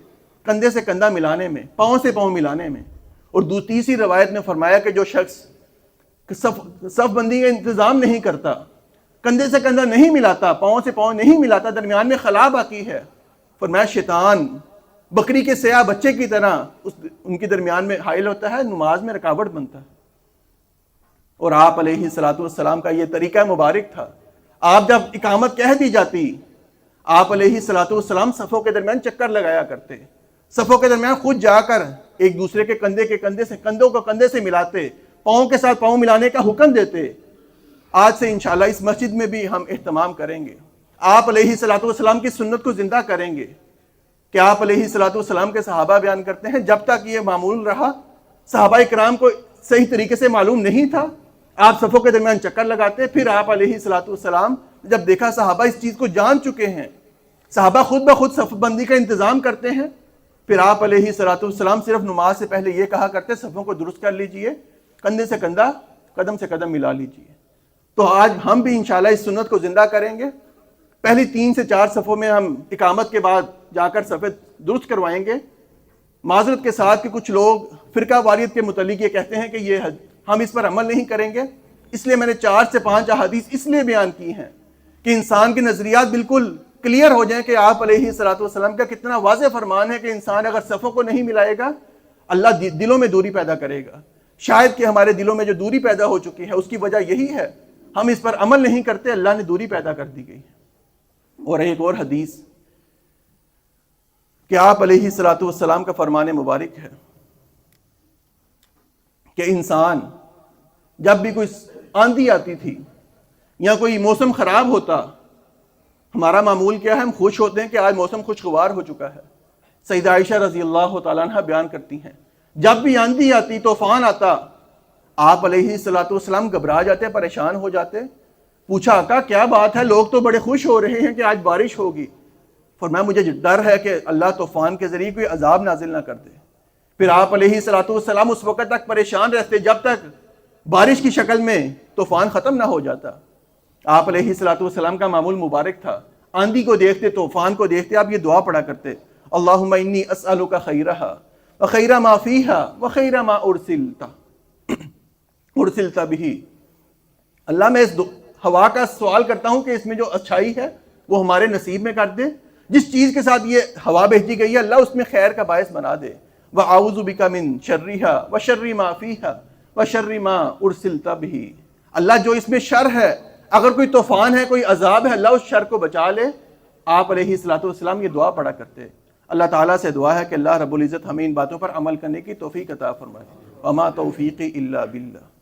کندھے سے کندھا ملانے میں، پاؤں سے پاؤں ملانے میں. اور تیسری روایت میں فرمایا کہ جو شخص صف بندی کا انتظام نہیں کرتا، کندھے سے کندھا نہیں ملاتا، پاؤں سے پاؤں نہیں ملاتا، درمیان میں خلا باقی ہے، فرمایا شیطان بکری کے سیاہ بچے کی طرح ان کے درمیان میں حائل ہوتا ہے، نماز میں رکاوٹ بنتا ہے. اور آپ علیہ الصلوۃ والسلام کا یہ طریقہ مبارک تھا. آپ جب اقامت کہہ دی جاتی، آپ علیہ الصلوۃ والسلام صفوں کے درمیان چکر لگایا کرتے، صفوں کے درمیان خود جا کر ایک دوسرے کے کندھے سے کندھوں کو کندھے سے ملاتے، پاؤں کے ساتھ پاؤں ملانے کا حکم دیتے، آج سے انشاءاللہ اس مسجد میں بھی ہم اہتمام کریں گے۔ آپ علیہ الصلوۃ والسلام کی سنت کو زندہ کریں گے کہ آپ علیہ الصلوۃ والسلام کے صحابہ بیان کرتے ہیں جب تک یہ معمول رہا، صحابہ کرام کو صحیح طریقے سے معلوم نہیں تھا، آپ صفوں کے درمیان چکر لگاتے، پھر آپ علیہ الصلوۃ والسلام جب دیکھا صحابہ اس چیز کو جان چکے ہیں، صحابہ خود بخود صف بندی کا انتظام کرتے ہیں، پھر آپ علیہ الصلوۃ والسلام صرف نماز سے پہلے یہ کہا کرتے صفوں کو درست کر لیجئے، کندھے سے کندھا قدم سے قدم ملا لیجئے۔ تو آج ہم بھی انشاءاللہ اس سنت کو زندہ کریں گے، پہلی 3 سے 4 صفوں میں ہم اقامت کے بعد جا کر صفیں درست کروائیں گے۔ معذرت کے ساتھ کہ کچھ لوگ فرقہ واریت کے متعلق یہ کہتے ہیں کہ ہم اس پر عمل نہیں کریں گے، اس لیے میں نے 4 سے 5 احادیث اس لیے بیان کی ہیں کہ انسان کے نظریات بالکل کلیئر ہو جائیں کہ آپ علیہ الصلوۃ والسلام کا کتنا واضح فرمان ہے کہ انسان اگر صفوں کو نہیں ملائے گا اللہ دلوں میں دوری پیدا کرے گا۔ شاید کہ ہمارے دلوں میں جو دوری پیدا ہو چکی ہے اس کی وجہ یہی ہے، ہم اس پر عمل نہیں کرتے، اللہ نے دوری پیدا کر دی گئی ہے۔ اور ایک اور حدیث کہ آپ علیہ الصلوۃ والسلام کا فرمان مبارک ہے کہ انسان جب بھی کوئی آندھی آتی تھی یا کوئی موسم خراب ہوتا، ہمارا معمول کیا ہے، ہم خوش ہوتے ہیں کہ آج موسم خوشگوار ہو چکا ہے۔ سیدہ عائشہ رضی اللہ تعالیٰ عنہ بیان کرتی ہیں جب بھی آندھی آتی، طوفان آتا، آپ علیہ الصلوۃ والسلام گھبرا جاتے، پریشان ہو جاتے۔ پوچھا آقا کیا بات ہے، لوگ تو بڑے خوش ہو رہے ہیں کہ آج بارش ہوگی۔ فرمایا مجھے ڈر ہے کہ اللہ طوفان کے ذریعے کوئی عذاب نازل نہ کر دے۔ پھر آپ علیہ الصلوۃ والسلام اس وقت تک پریشان رہتے جب تک بارش کی شکل میں طوفان ختم نہ ہو جاتا۔ آپ علیہ الصلوۃ والسلام کا معمول مبارک تھا، آندھی کو دیکھتے، طوفان کو دیکھتے آپ یہ دعا پڑھا کرتے، اللہم انی اسألک خیرہا وخیر ما فیہا وخیر ما ارسلت بہ۔ اللہ میں اس ہوا کا سوال کرتا ہوں کہ اس میں جو اچھائی ہے وہ ہمارے نصیب میں کر دے، جس چیز کے ساتھ یہ ہوا بھیجی گئی ہے اللہ اس میں خیر کا باعث بنا دے۔ وَأَعُوذُ بِكَ مِن شَرِّهَا وَشَرِّ مَا فِيهَا وَشَرِّ مَا أُرْسِلْتَ بِهِ۔ اللہ جو اس میں شر ہے، اگر کوئی طوفان ہے، کوئی عذاب ہے، اللہ اس شر کو بچا لے۔ آپ علیہ الصلوۃ والسلام یہ دعا پڑھا کرتے۔ اللہ تعالیٰ سے دعا ہے کہ اللہ رب العزت ہمیں ان باتوں پر عمل کرنے کی توفیق عطا فرمائے۔ وَمَا تَوْفِيقِي إِلَّا بِاللَّهِ۔